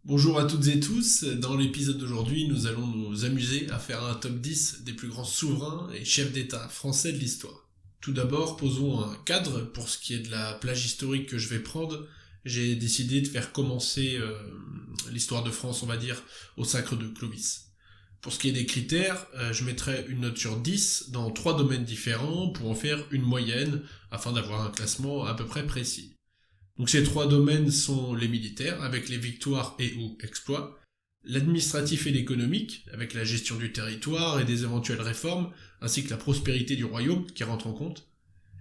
Bonjour à toutes et tous, dans l'épisode d'aujourd'hui nous allons nous amuser à faire un top 10 des plus grands souverains et chefs d'État français de l'histoire. Tout d'abord, posons un cadre pour ce qui est de la plage historique que je vais prendre. J'ai décidé de faire commencer l'histoire de France, on va dire, au sacre de Clovis. Pour ce qui est des critères, je mettrai une note sur 10 dans 3 domaines différents pour en faire une moyenne afin d'avoir un classement à peu près précis. Donc ces 3 domaines sont les militaires, avec les victoires et ou exploits, l'administratif et l'économique, avec la gestion du territoire et des éventuelles réformes, ainsi que la prospérité du royaume qui rentre en compte,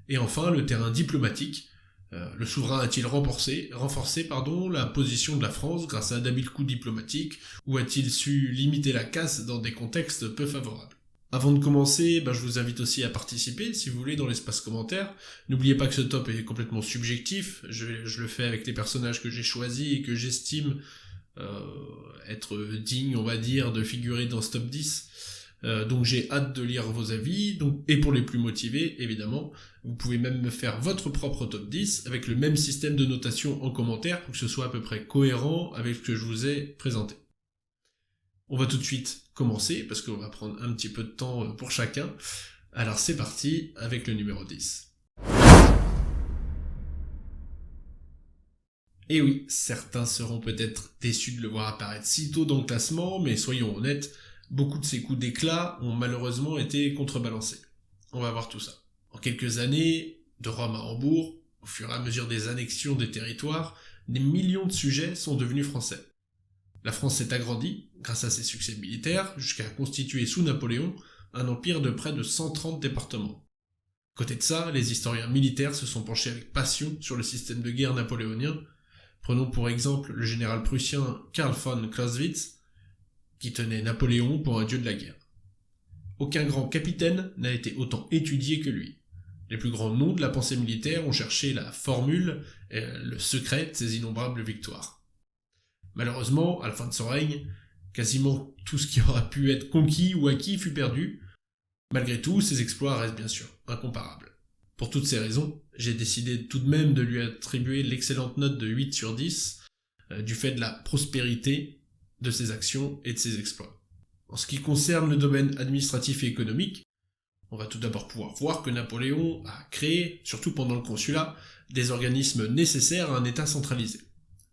et enfin le terrain diplomatique. Le souverain a-t-il renforcé la position de la France grâce à d'habiles coups diplomatiques, ou a-t-il su limiter la casse dans des contextes peu favorables? Avant de commencer, je vous invite aussi à participer, si vous voulez, dans l'espace commentaire. N'oubliez pas que ce top est complètement subjectif, je le fais avec les personnages que j'ai choisis et que j'estime être dignes, on va dire, de figurer dans ce top 10. Donc j'ai hâte de lire vos avis, et pour les plus motivés, évidemment, vous pouvez même me faire votre propre top 10 avec le même système de notation en commentaire pour que ce soit à peu près cohérent avec ce que je vous ai présenté. On va tout de suite commencer, parce qu'on va prendre un petit peu de temps pour chacun. Alors c'est parti avec le numéro 10. Et oui, certains seront peut-être déçus de le voir apparaître si tôt dans le classement, mais soyons honnêtes, beaucoup de ces coups d'éclat ont malheureusement été contrebalancés. On va voir tout ça. En quelques années, de Rome à Hambourg, au fur et à mesure des annexions des territoires, des millions de sujets sont devenus français. La France s'est agrandie, grâce à ses succès militaires, jusqu'à constituer sous Napoléon un empire de près de 130 départements. Côté de ça, les historiens militaires se sont penchés avec passion sur le système de guerre napoléonien. Prenons pour exemple le général prussien Karl von Clausewitz, qui tenait Napoléon pour un dieu de la guerre. Aucun grand capitaine n'a été autant étudié que lui. Les plus grands noms de la pensée militaire ont cherché la formule et le secret de ces innombrables victoires. Malheureusement, à la fin de son règne, quasiment tout ce qui aura pu être conquis ou acquis fut perdu. Malgré tout, ses exploits restent bien sûr incomparables. Pour toutes ces raisons, j'ai décidé tout de même de lui attribuer l'excellente note de 8 sur 10 du fait de la prospérité de ses actions et de ses exploits. En ce qui concerne le domaine administratif et économique, on va tout d'abord pouvoir voir que Napoléon a créé, surtout pendant le consulat, des organismes nécessaires à un État centralisé.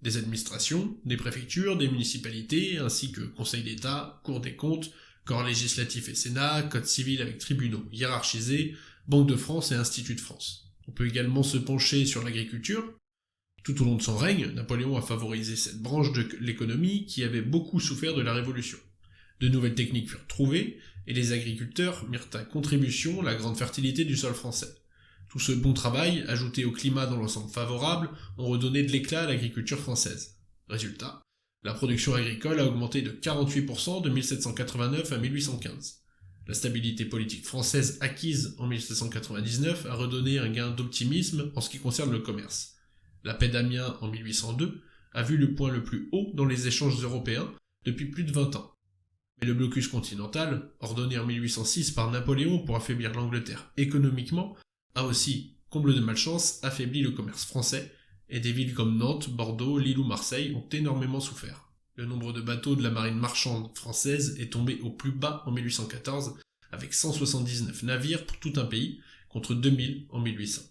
Des administrations, des préfectures, des municipalités, ainsi que Conseil d'État, Cour des comptes, corps législatif et Sénat, code civil avec tribunaux hiérarchisés, Banque de France et Institut de France. On peut également se pencher sur l'agriculture. Tout au long de son règne, Napoléon a favorisé cette branche de l'économie qui avait beaucoup souffert de la Révolution. De nouvelles techniques furent trouvées, et les agriculteurs mirent à contribution la grande fertilité du sol français. Tout ce bon travail, ajouté au climat dans l'ensemble favorable, ont redonné de l'éclat à l'agriculture française. Résultat, la production agricole a augmenté de 48% de 1789 à 1815. La stabilité politique française acquise en 1799 a redonné un gain d'optimisme en ce qui concerne le commerce. La paix d'Amiens en 1802 a vu le point le plus haut dans les échanges européens depuis plus de 20 ans. Mais le blocus continental, ordonné en 1806 par Napoléon pour affaiblir l'Angleterre économiquement, a aussi, comble de malchance, affaibli le commerce français, et des villes comme Nantes, Bordeaux, Lille ou Marseille ont énormément souffert. Le nombre de bateaux de la marine marchande française est tombé au plus bas en 1814, avec 179 navires pour tout un pays, contre 2000 en 1800.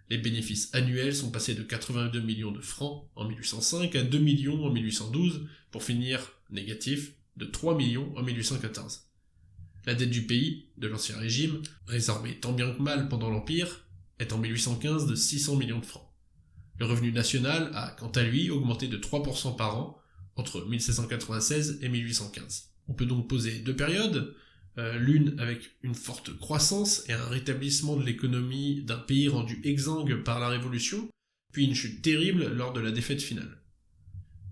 Les bénéfices annuels sont passés de 82 millions de francs en 1805 à 2 millions en 1812, pour finir négatif de 3 millions en 1814. La dette du pays, de l'Ancien Régime, résorbée tant bien que mal pendant l'Empire, est en 1815 de 600 millions de francs. Le revenu national a, quant à lui, augmenté de 3% par an, entre 1796 et 1815. On peut donc poser deux périodes, l'une avec une forte croissance et un rétablissement de l'économie d'un pays rendu exsangue par la Révolution, puis une chute terrible lors de la défaite finale.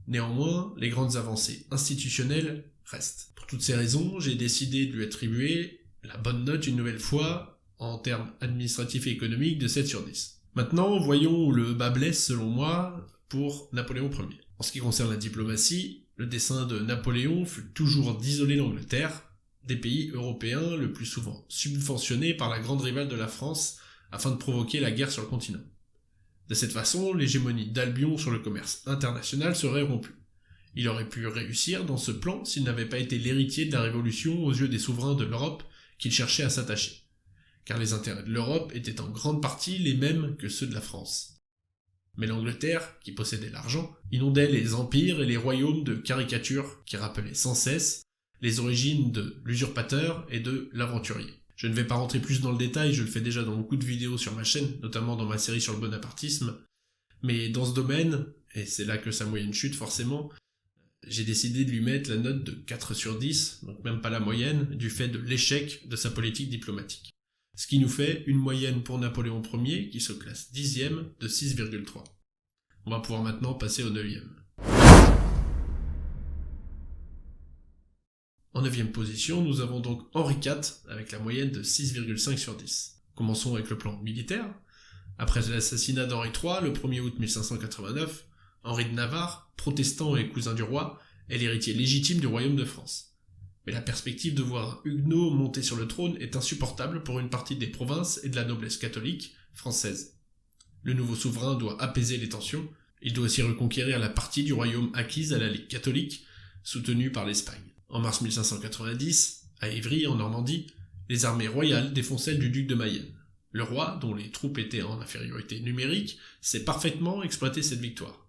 Néanmoins, les grandes avancées institutionnelles restent. Pour toutes ces raisons, j'ai décidé de lui attribuer la bonne note une nouvelle fois, en termes administratifs et économiques, de 7 sur 10. Maintenant, voyons où le bas blesse selon moi pour Napoléon Ier. En ce qui concerne la diplomatie, le dessein de Napoléon fut toujours d'isoler l'Angleterre, des pays européens le plus souvent subventionnés par la grande rivale de la France, afin de provoquer la guerre sur le continent. De cette façon, l'hégémonie d'Albion sur le commerce international serait rompue. Il aurait pu réussir dans ce plan s'il n'avait pas été l'héritier de la Révolution aux yeux des souverains de l'Europe qu'il cherchait à s'attacher. Car les intérêts de l'Europe étaient en grande partie les mêmes que ceux de la France. Mais l'Angleterre, qui possédait l'argent, inondait les empires et les royaumes de caricatures qui rappelaient sans cesse les origines de l'usurpateur et de l'aventurier. Je ne vais pas rentrer plus dans le détail, je le fais déjà dans beaucoup de vidéos sur ma chaîne, notamment dans ma série sur le bonapartisme, mais dans ce domaine, et c'est là que sa moyenne chute forcément, j'ai décidé de lui mettre la note de 4 sur 10, donc même pas la moyenne, du fait de l'échec de sa politique diplomatique. Ce qui nous fait une moyenne pour Napoléon Ier qui se classe 10e de 6,3. On va pouvoir maintenant passer au 9e. En 9e position, nous avons donc Henri IV avec la moyenne de 6,5 sur 10. Commençons avec le plan militaire. Après l'assassinat d'Henri III, le 1er août 1589, Henri de Navarre, protestant et cousin du roi, est l'héritier légitime du royaume de France. Mais la perspective de voir un Huguenot monter sur le trône est insupportable pour une partie des provinces et de la noblesse catholique française. Le nouveau souverain doit apaiser les tensions, il doit aussi reconquérir la partie du royaume acquise à la Ligue catholique, soutenue par l'Espagne. En mars 1590, à Évry, en Normandie, les armées royales défont celles du duc de Mayenne. Le roi, dont les troupes étaient en infériorité numérique, sait parfaitement exploiter cette victoire.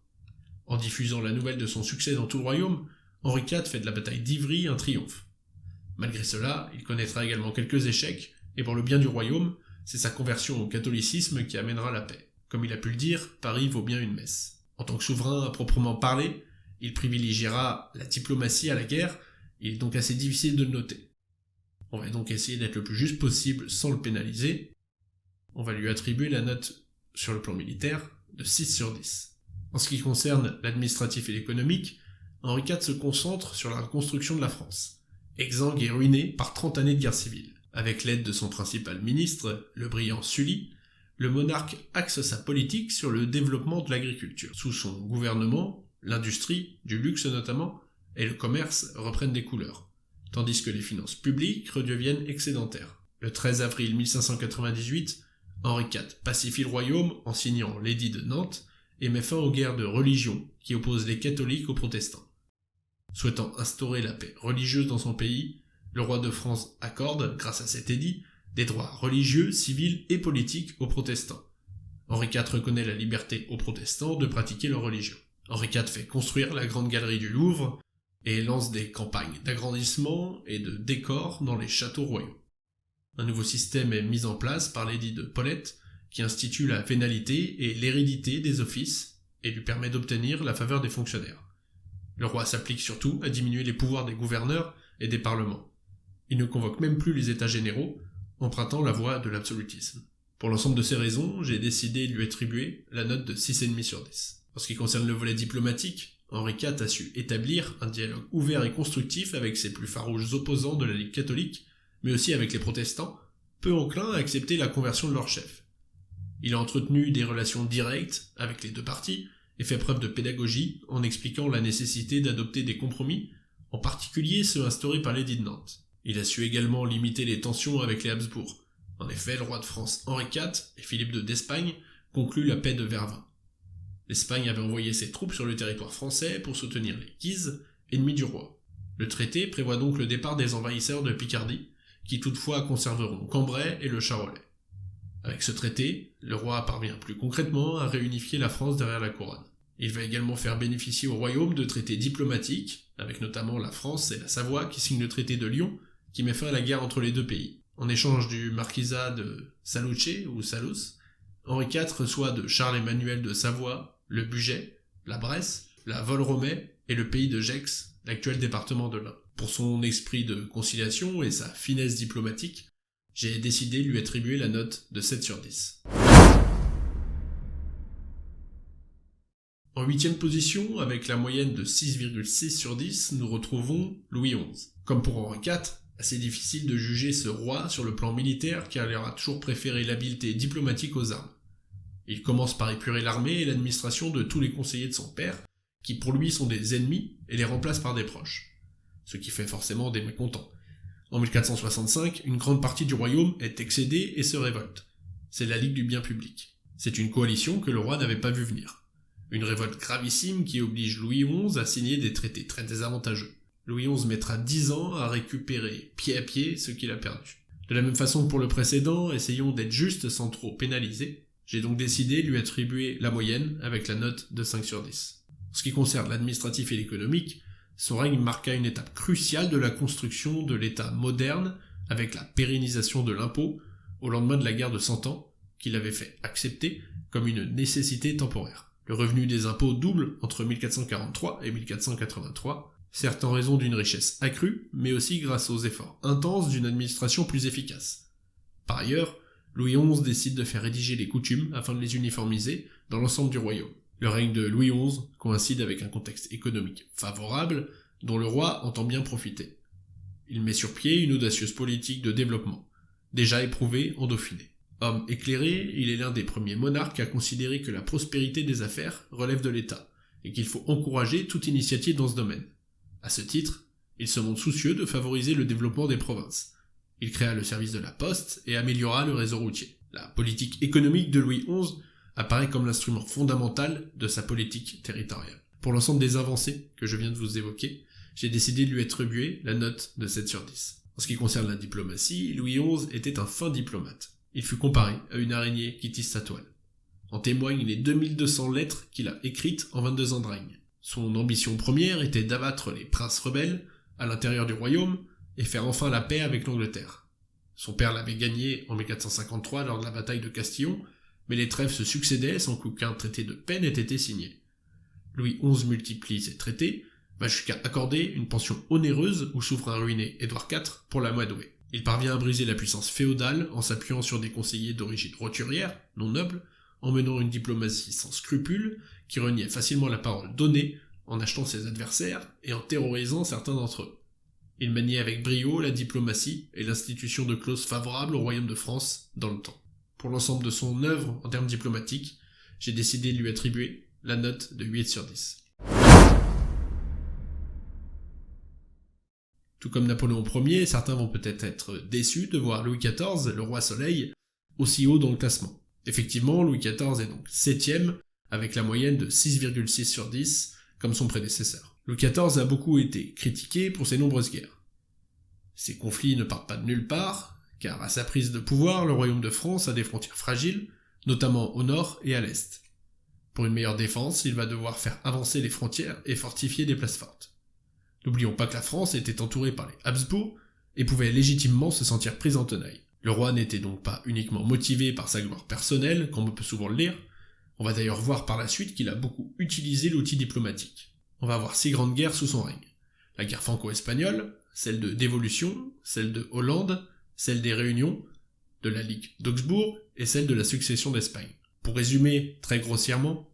En diffusant la nouvelle de son succès dans tout le royaume, Henri IV fait de la bataille d'Ivry un triomphe. Malgré cela, il connaîtra également quelques échecs, et pour le bien du royaume, c'est sa conversion au catholicisme qui amènera la paix. Comme il a pu le dire, Paris vaut bien une messe. En tant que souverain à proprement parler, il privilégiera la diplomatie à la guerre, il est donc assez difficile de le noter. On va donc essayer d'être le plus juste possible sans le pénaliser. On va lui attribuer la note sur le plan militaire de 6 sur 10. En ce qui concerne l'administratif et l'économique, Henri IV se concentre sur la reconstruction de la France, exsangue et ruinée par 30 années de guerre civile. Avec l'aide de son principal ministre, le brillant Sully, le monarque axe sa politique sur le développement de l'agriculture. Sous son gouvernement, l'industrie, du luxe notamment, et le commerce reprennent des couleurs, tandis que les finances publiques redeviennent excédentaires. Le 13 avril 1598, Henri IV pacifie le royaume en signant l'édit de Nantes et met fin aux guerres de religion qui opposent les catholiques aux protestants. Souhaitant instaurer la paix religieuse dans son pays, le roi de France accorde, grâce à cet édit, des droits religieux, civils et politiques aux protestants. Henri IV reconnaît la liberté aux protestants de pratiquer leur religion. Henri IV fait construire la grande galerie du Louvre et lance des campagnes d'agrandissement et de décor dans les châteaux royaux. Un nouveau système est mis en place par l'édit de Paulette, qui institue la vénalité et l'hérédité des offices et lui permet d'obtenir la faveur des fonctionnaires. Le roi s'applique surtout à diminuer les pouvoirs des gouverneurs et des parlements. Il ne convoque même plus les états généraux, empruntant la voie de l'absolutisme. Pour l'ensemble de ces raisons, j'ai décidé de lui attribuer la note de 6,5 sur 10. En ce qui concerne le volet diplomatique, Henri IV a su établir un dialogue ouvert et constructif avec ses plus farouches opposants de la Ligue catholique, mais aussi avec les protestants, peu enclins à accepter la conversion de leur chef. Il a entretenu des relations directes avec les deux parties et fait preuve de pédagogie en expliquant la nécessité d'adopter des compromis, en particulier ceux instaurés par l'édit de Nantes. Il a su également limiter les tensions avec les Habsbourg. En effet, le roi de France Henri IV et Philippe II d'Espagne concluent la paix de Vervins. L'Espagne avait envoyé ses troupes sur le territoire français pour soutenir les Guises, ennemis du roi. Le traité prévoit donc le départ des envahisseurs de Picardie, qui toutefois conserveront Cambrai et le Charolais. Avec ce traité, le roi parvient plus concrètement à réunifier la France derrière la couronne. Il va également faire bénéficier au royaume de traités diplomatiques, avec notamment la France et la Savoie qui signent le traité de Lyon, qui met fin à la guerre entre les deux pays. En échange du marquisat de Saluce ou Salus, Henri IV reçoit de Charles-Emmanuel de Savoie le Bugey, la Bresse, la Volromée et le pays de Gex, l'actuel département de l'Ain. Pour son esprit de conciliation et sa finesse diplomatique, j'ai décidé de lui attribuer la note de 7 sur 10. En 8e position, avec la moyenne de 6,6 sur 10, nous retrouvons Louis XI. Comme pour Henri IV, assez difficile de juger ce roi sur le plan militaire car il aura toujours préféré l'habileté diplomatique aux armes. Il commence par épurer l'armée et l'administration de tous les conseillers de son père, qui pour lui sont des ennemis, et les remplace par des proches. Ce qui fait forcément des mécontents. En 1465, une grande partie du royaume est excédée et se révolte. C'est la Ligue du bien public. C'est une coalition que le roi n'avait pas vu venir. Une révolte gravissime qui oblige Louis XI à signer des traités très désavantageux. Louis XI mettra 10 ans à récupérer pied à pied ce qu'il a perdu. De la même façon que pour le précédent, essayons d'être justes sans trop pénaliser. J'ai donc décidé de lui attribuer la moyenne avec la note de 5 sur 10. En ce qui concerne l'administratif et l'économique, son règne marqua une étape cruciale de la construction de l'État moderne avec la pérennisation de l'impôt au lendemain de la guerre de 100 ans, qu'il avait fait accepter comme une nécessité temporaire. Le revenu des impôts double entre 1443 et 1483, certes en raison d'une richesse accrue, mais aussi grâce aux efforts intenses d'une administration plus efficace. Par ailleurs, Louis XI décide de faire rédiger les coutumes afin de les uniformiser dans l'ensemble du royaume. Le règne de Louis XI coïncide avec un contexte économique favorable dont le roi entend bien profiter. Il met sur pied une audacieuse politique de développement, déjà éprouvée en Dauphiné. Homme éclairé, il est l'un des premiers monarques à considérer que la prospérité des affaires relève de l'État, et qu'il faut encourager toute initiative dans ce domaine. À ce titre, il se montre soucieux de favoriser le développement des provinces. Il créa le service de la poste et améliora le réseau routier. La politique économique de Louis XI apparaît comme l'instrument fondamental de sa politique territoriale. Pour l'ensemble des avancées que je viens de vous évoquer, j'ai décidé de lui attribuer la note de 7 sur 10. En ce qui concerne la diplomatie, Louis XI était un fin diplomate. Il fut comparé à une araignée qui tisse sa toile. En témoignent les 2200 lettres qu'il a écrites en 22 ans de règne. Son ambition première était d'abattre les princes rebelles à l'intérieur du royaume et faire enfin la paix avec l'Angleterre. Son père l'avait gagné en 1453 lors de la bataille de Castillon, mais les trêves se succédaient sans qu'aucun traité de paix n'ait été signé. Louis XI multiplie ces traités, va jusqu'à accorder une pension onéreuse au souverain ruiné Édouard IV pour l'amadouer. Il parvient à briser la puissance féodale en s'appuyant sur des conseillers d'origine roturière, non noble, en menant une diplomatie sans scrupules, qui reniait facilement la parole donnée, en achetant ses adversaires et en terrorisant certains d'entre eux. Il maniait avec brio la diplomatie et l'institution de clauses favorables au royaume de France dans le temps. Pour l'ensemble de son œuvre en termes diplomatiques, j'ai décidé de lui attribuer la note de 8 sur 10. Tout comme Napoléon Ier, certains vont peut-être être déçus de voir Louis XIV, le roi soleil, aussi haut dans le classement. Effectivement, Louis XIV est donc 7ème, avec la moyenne de 6,6 sur 10, comme son prédécesseur. Louis XIV a beaucoup été critiqué pour ses nombreuses guerres. Ces conflits ne partent pas de nulle part, car à sa prise de pouvoir, le royaume de France a des frontières fragiles, notamment au nord et à l'est. Pour une meilleure défense, il va devoir faire avancer les frontières et fortifier des places fortes. N'oublions pas que la France était entourée par les Habsbourg et pouvait légitimement se sentir prise en tenaille. Le roi n'était donc pas uniquement motivé par sa gloire personnelle, comme on peut souvent le lire. On va d'ailleurs voir par la suite qu'il a beaucoup utilisé l'outil diplomatique. On va avoir 6 grandes guerres sous son règne. La guerre franco-espagnole, celle de Dévolution, celle de Hollande, celle des Réunions, de la Ligue d'Augsbourg et celle de la succession d'Espagne. Pour résumer très grossièrement,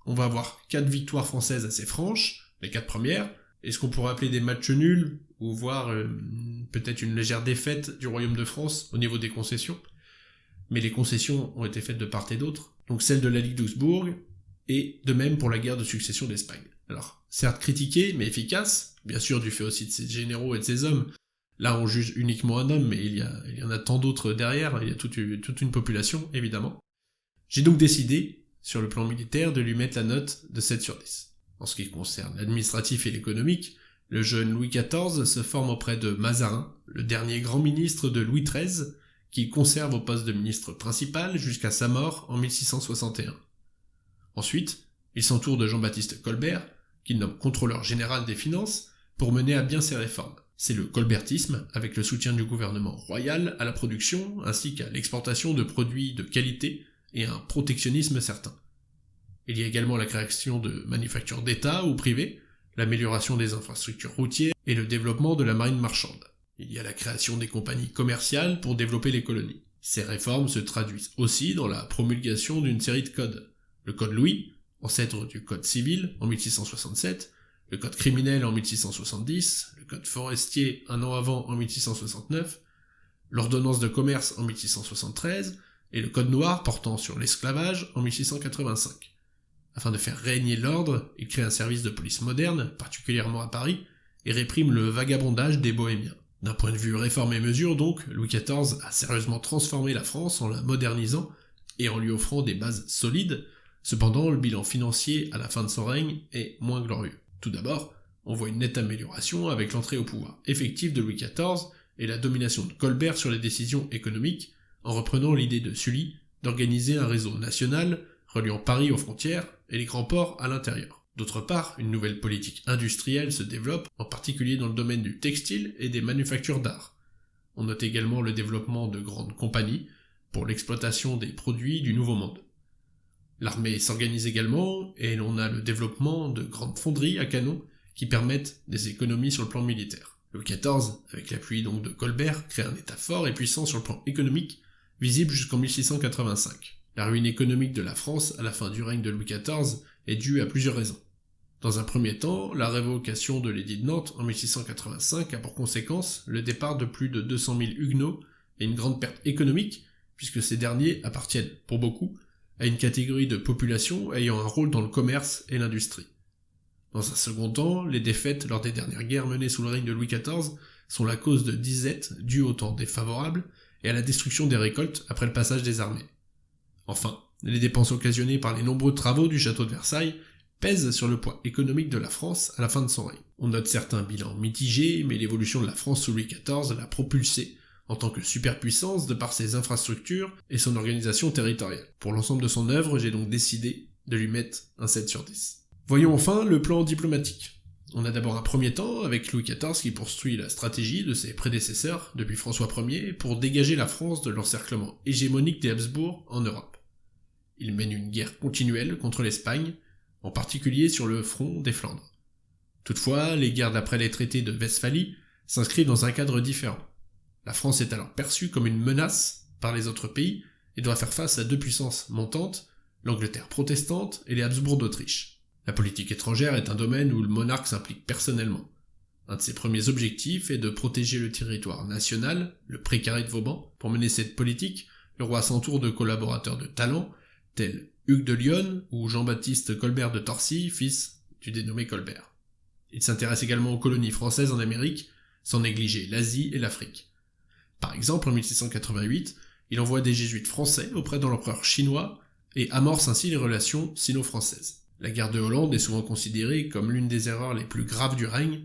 on va avoir 4 victoires françaises assez franches, les 4 premières, et ce qu'on pourrait appeler des matchs nuls, ou voire peut-être une légère défaite du Royaume de France au niveau des concessions. Mais les concessions ont été faites de part et d'autre, donc celle de la Ligue d'Augsbourg, et de même pour la guerre de succession d'Espagne. Alors, certes critiquée, mais efficace, bien sûr du fait aussi de ses généraux et de ses hommes. Là, on juge uniquement un homme, mais il y en a tant d'autres derrière, il y a toute une population, évidemment. J'ai donc décidé, sur le plan militaire, de lui mettre la note de 7 sur 10. En ce qui concerne l'administratif et l'économique, le jeune Louis XIV se forme auprès de Mazarin, le dernier grand ministre de Louis XIII, qu'il conserve au poste de ministre principal jusqu'à sa mort en 1661. Ensuite, il s'entoure de Jean-Baptiste Colbert, qu'il nomme contrôleur général des finances, pour mener à bien ses réformes. C'est le colbertisme, avec le soutien du gouvernement royal à la production, ainsi qu'à l'exportation de produits de qualité et un protectionnisme certain. Il y a également la création de manufactures d'État ou privées, l'amélioration des infrastructures routières et le développement de la marine marchande. Il y a la création des compagnies commerciales pour développer les colonies. Ces réformes se traduisent aussi dans la promulgation d'une série de codes. Le Code Louis, ancêtre du Code civil en 1667, le Code criminel en 1670, le Code forestier un an avant en 1669, l'ordonnance de commerce en 1673 et le Code noir portant sur l'esclavage en 1685. Afin de faire régner l'ordre, il crée un service de police moderne, particulièrement à Paris, et réprime le vagabondage des bohémiens. D'un point de vue réforme et mesure donc, Louis XIV a sérieusement transformé la France en la modernisant et en lui offrant des bases solides, Cependant, le bilan financier à la fin de son règne est moins glorieux. Tout d'abord, on voit une nette amélioration avec l'entrée au pouvoir effective de Louis XIV et la domination de Colbert sur les décisions économiques, en reprenant l'idée de Sully d'organiser un réseau national reliant Paris aux frontières et les grands ports à l'intérieur. D'autre part, une nouvelle politique industrielle se développe, en particulier dans le domaine du textile et des manufactures d'art. On note également le développement de grandes compagnies pour l'exploitation des produits du Nouveau Monde. L'armée s'organise également, et l'on a le développement de grandes fonderies à canons qui permettent des économies sur le plan militaire. Louis XIV, avec l'appui donc de Colbert, crée un état fort et puissant sur le plan économique, visible jusqu'en 1685. La ruine économique de la France à la fin du règne de Louis XIV est due à plusieurs raisons. Dans un premier temps, la révocation de l'édit de Nantes en 1685 a pour conséquence le départ de plus de 200 000 huguenots et une grande perte économique, puisque ces derniers appartiennent, pour beaucoup, à une catégorie de population ayant un rôle dans le commerce et l'industrie. Dans un second temps, les défaites lors des dernières guerres menées sous le règne de Louis XIV sont la cause de disettes dues au temps défavorable et à la destruction des récoltes après le passage des armées. Enfin, les dépenses occasionnées par les nombreux travaux du château de Versailles pèsent sur le poids économique de la France à la fin de son règne. On note certains bilans mitigés, mais l'évolution de la France sous Louis XIV l'a propulsée en tant que superpuissance de par ses infrastructures et son organisation territoriale. Pour l'ensemble de son œuvre, j'ai donc décidé de lui mettre un 7 sur 10. Voyons enfin le plan diplomatique. On a d'abord un premier temps avec Louis XIV qui poursuit la stratégie de ses prédécesseurs depuis François Ier pour dégager la France de l'encerclement hégémonique des Habsbourg en Europe. Il mène une guerre continuelle contre l'Espagne, en particulier sur le front des Flandres. Toutefois, les guerres d'après les traités de Westphalie s'inscrivent dans un cadre différent. La France est alors perçue comme une menace par les autres pays et doit faire face à deux puissances montantes, l'Angleterre protestante et les Habsbourg d'Autriche. La politique étrangère est un domaine où le monarque s'implique personnellement. Un de ses premiers objectifs est de protéger le territoire national, le précaré de Vauban. Pour mener cette politique, le roi s'entoure de collaborateurs de talent, tels Hugues de Lionne ou Jean-Baptiste Colbert de Torcy, fils du dénommé Colbert. Il s'intéresse également aux colonies françaises en Amérique, sans négliger l'Asie et l'Afrique. Par exemple, en 1688, il envoie des jésuites français auprès de l'empereur chinois et amorce ainsi les relations sino-françaises. La guerre de Hollande est souvent considérée comme l'une des erreurs les plus graves du règne.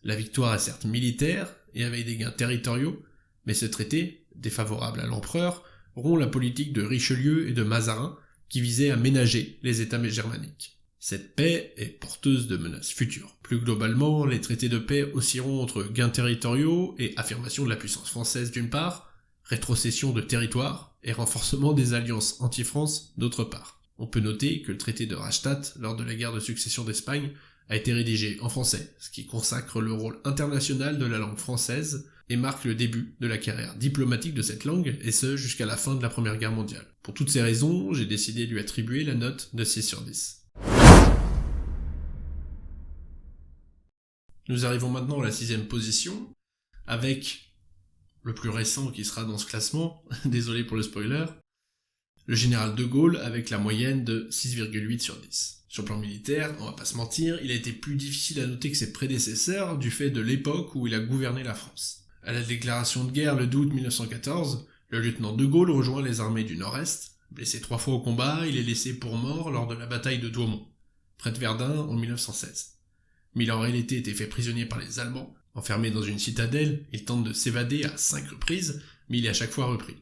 La victoire est certes militaire et avec des gains territoriaux, mais ce traité, défavorable à l'empereur, rompt la politique de Richelieu et de Mazarin qui visait à ménager les États germaniques. Cette paix est porteuse de menaces futures. Plus globalement, les traités de paix oscilleront entre gains territoriaux et affirmation de la puissance française d'une part, rétrocession de territoire et renforcement des alliances anti-France d'autre part. On peut noter que le traité de Rastatt, lors de la guerre de succession d'Espagne, a été rédigé en français, ce qui consacre le rôle international de la langue française et marque le début de la carrière diplomatique de cette langue, et ce jusqu'à la fin de la Première Guerre mondiale. Pour toutes ces raisons, j'ai décidé de lui attribuer la note de 6 sur 10. Nous arrivons maintenant à la 6e position, avec le plus récent qui sera dans ce classement, désolé pour le spoiler, le général de Gaulle avec la moyenne de 6,8 sur 10. Sur le plan militaire, on va pas se mentir, il a été plus difficile à noter que ses prédécesseurs du fait de l'époque où il a gouverné la France. À la déclaration de guerre le 2 août 1914, le lieutenant de Gaulle rejoint les armées du Nord-Est. Blessé 3 fois au combat, il est laissé pour mort lors de la bataille de Douaumont, près de Verdun en 1916. Mais il a en réalité été fait prisonnier par les Allemands. Enfermé dans une citadelle, il tente de s'évader à 5 reprises, mais il est à chaque fois repris.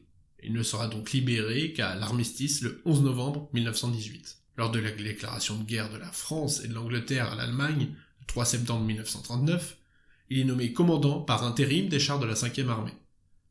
Il ne sera donc libéré qu'à l'armistice le 11 novembre 1918. Lors de la déclaration de guerre de la France et de l'Angleterre à l'Allemagne, le 3 septembre 1939, il est nommé commandant par intérim des chars de la 5e armée.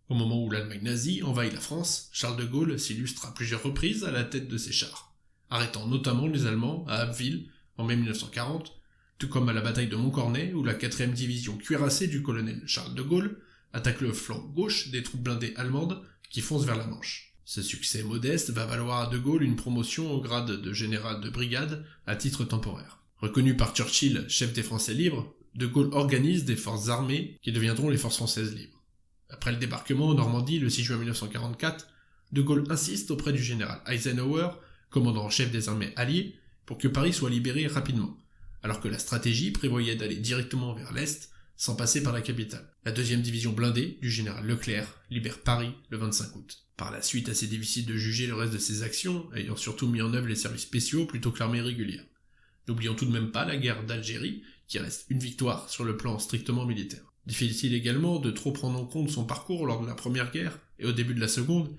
Au moment où l'Allemagne nazie envahit la France, Charles de Gaulle s'illustre à plusieurs reprises à la tête de ses chars, arrêtant notamment les Allemands à Abbeville en mai 1940, tout comme à la bataille de Montcornet où la 4e division cuirassée du colonel Charles de Gaulle attaque le flanc gauche des troupes blindées allemandes qui foncent vers la Manche. Ce succès modeste va valoir à de Gaulle une promotion au grade de général de brigade à titre temporaire. Reconnu par Churchill chef des Français libres, de Gaulle organise des forces armées qui deviendront les forces françaises libres. Après le débarquement en Normandie le 6 juin 1944, de Gaulle insiste auprès du général Eisenhower, commandant en chef des armées alliées, pour que Paris soit libéré rapidement, alors que la stratégie prévoyait d'aller directement vers l'Est, sans passer par la capitale. La 2e division blindée du général Leclerc libère Paris le 25 août. par la suite assez difficile de juger le reste de ses actions, ayant surtout mis en œuvre les services spéciaux plutôt que l'armée régulière. N'oublions tout de même pas la guerre d'Algérie, qui reste une victoire sur le plan strictement militaire. Difficile également de trop prendre en compte son parcours lors de la première guerre et au début de la seconde,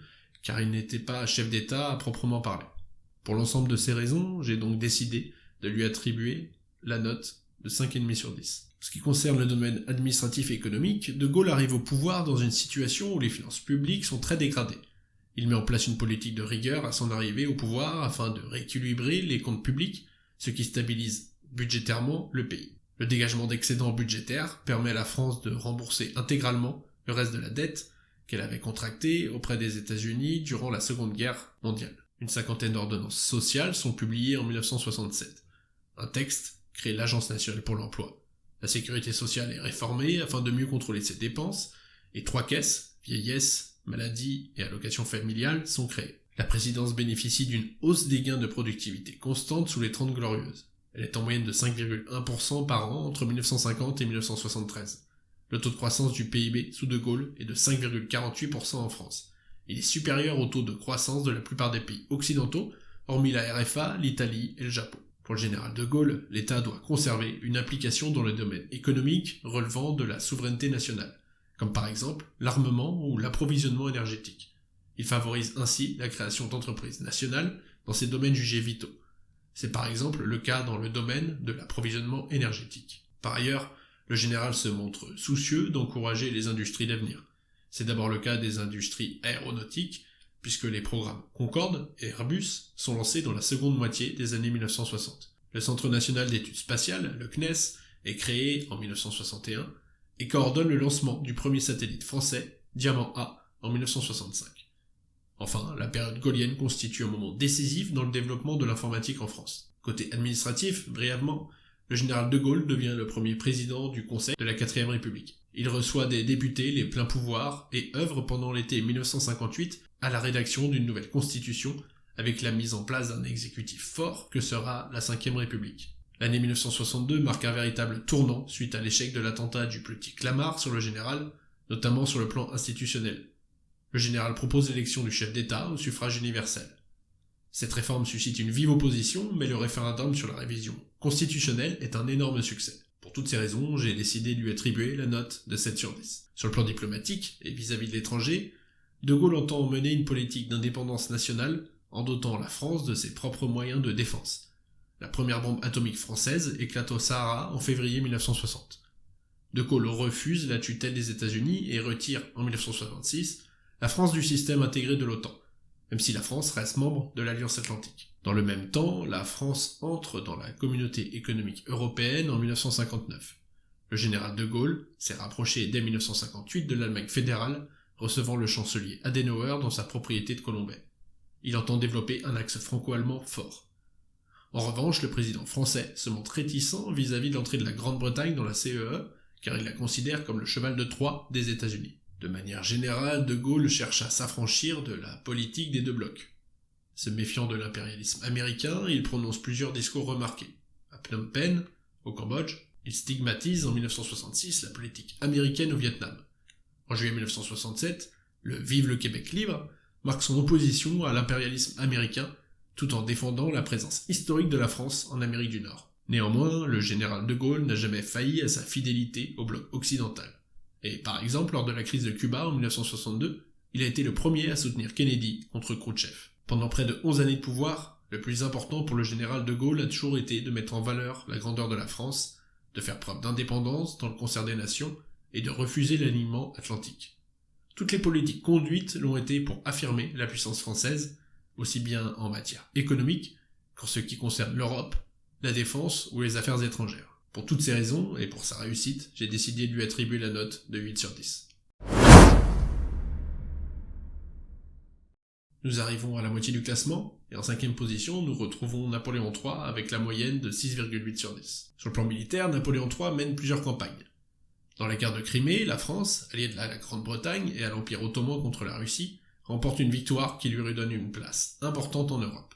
car il n'était pas chef d'État à proprement parler. Pour l'ensemble de ces raisons, j'ai donc décidé de lui attribuer la note de 5,5 sur 10. En ce qui concerne le domaine administratif et économique, De Gaulle arrive au pouvoir dans une situation où les finances publiques sont très dégradées. Il met en place une politique de rigueur à son arrivée au pouvoir afin de rééquilibrer les comptes publics, ce qui stabilise budgétairement le pays. Le dégagement d'excédents budgétaires permet à la France de rembourser intégralement le reste de la dette qu'elle avait contractée auprès des États-Unis durant la Seconde Guerre mondiale. Une cinquantaine d'ordonnances sociales sont publiées en 1967. Un texte crée l'Agence nationale pour l'emploi. La sécurité sociale est réformée afin de mieux contrôler ses dépenses, et 3 caisses, vieillesse, maladie et allocations familiales, sont créées. La présidence bénéficie d'une hausse des gains de productivité constante sous les 30 glorieuses. Elle est en moyenne de 5,1% par an entre 1950 et 1973. Le taux de croissance du PIB sous De Gaulle est de 5,48% en France. Il est supérieur au taux de croissance de la plupart des pays occidentaux, hormis la RFA, l'Italie et le Japon. Pour le général de Gaulle, l'État doit conserver une implication dans le domaine économique relevant de la souveraineté nationale, comme par exemple l'armement ou l'approvisionnement énergétique. Il favorise ainsi la création d'entreprises nationales dans ces domaines jugés vitaux. C'est par exemple le cas dans le domaine de l'approvisionnement énergétique. Par ailleurs, le général se montre soucieux d'encourager les industries d'avenir. C'est d'abord le cas des industries aéronautiques, puisque les programmes Concorde et Airbus sont lancés dans la seconde moitié des années 1960. Le Centre national d'études spatiales, le CNES, est créé en 1961 et coordonne le lancement du premier satellite français, Diamant A, en 1965. Enfin, la période gaullienne constitue un moment décisif dans le développement de l'informatique en France. Côté administratif, brièvement, le général de Gaulle devient le premier président du Conseil de la 4ème République. Il reçoit des députés les pleins pouvoirs et œuvre pendant l'été 1958 à la rédaction d'une nouvelle constitution avec la mise en place d'un exécutif fort que sera la 5ème République. L'année 1962 marque un véritable tournant suite à l'échec de l'attentat du petit Clamart sur le général, notamment sur le plan institutionnel. Le général propose l'élection du chef d'État au suffrage universel. Cette réforme suscite une vive opposition, mais le référendum sur la révision constitutionnelle est un énorme succès. Pour toutes ces raisons, j'ai décidé de lui attribuer la note de 7 sur 10. Sur le plan diplomatique et vis-à-vis de l'étranger, De Gaulle entend mener une politique d'indépendance nationale en dotant la France de ses propres moyens de défense. La première bombe atomique française éclate au Sahara en février 1960. De Gaulle refuse la tutelle des États-Unis et retire en 1966 la France du système intégré de l'OTAN, même si la France reste membre de l'Alliance Atlantique. Dans le même temps, la France entre dans la Communauté économique européenne en 1959. Le général de Gaulle s'est rapproché dès 1958 de l'Allemagne fédérale, recevant le chancelier Adenauer dans sa propriété de Colombey. Il entend développer un axe franco-allemand fort. En revanche, le président français se montre réticent vis-à-vis de l'entrée de la Grande-Bretagne dans la CEE, car il la considère comme le cheval de Troie des États-Unis. De manière générale, De Gaulle cherche à s'affranchir de la politique des deux blocs. Se méfiant de l'impérialisme américain, il prononce plusieurs discours remarqués. À Phnom Penh, au Cambodge, il stigmatise en 1966 la politique américaine au Vietnam. En juillet 1967, le Vive le Québec libre marque son opposition à l'impérialisme américain, tout en défendant la présence historique de la France en Amérique du Nord. Néanmoins, le général de Gaulle n'a jamais failli à sa fidélité au bloc occidental. Et par exemple, lors de la crise de Cuba en 1962, il a été le premier à soutenir Kennedy contre Khrouchtchev. Pendant près de 11 années de pouvoir, le plus important pour le général de Gaulle a toujours été de mettre en valeur la grandeur de la France, de faire preuve d'indépendance dans le concert des nations et de refuser l'alignement atlantique. Toutes les politiques conduites l'ont été pour affirmer la puissance française, aussi bien en matière économique qu'en ce qui concerne l'Europe, la défense ou les affaires étrangères. Pour toutes ces raisons, et pour sa réussite, j'ai décidé de lui attribuer la note de 8 sur 10. Nous arrivons à la moitié du classement, et en 5ème position, nous retrouvons Napoléon III avec la moyenne de 6,8 sur 10. Sur le plan militaire, Napoléon III mène plusieurs campagnes. Dans la guerre de Crimée, la France, alliée à la Grande-Bretagne et à l'Empire ottoman contre la Russie, remporte une victoire qui lui redonne une place importante en Europe.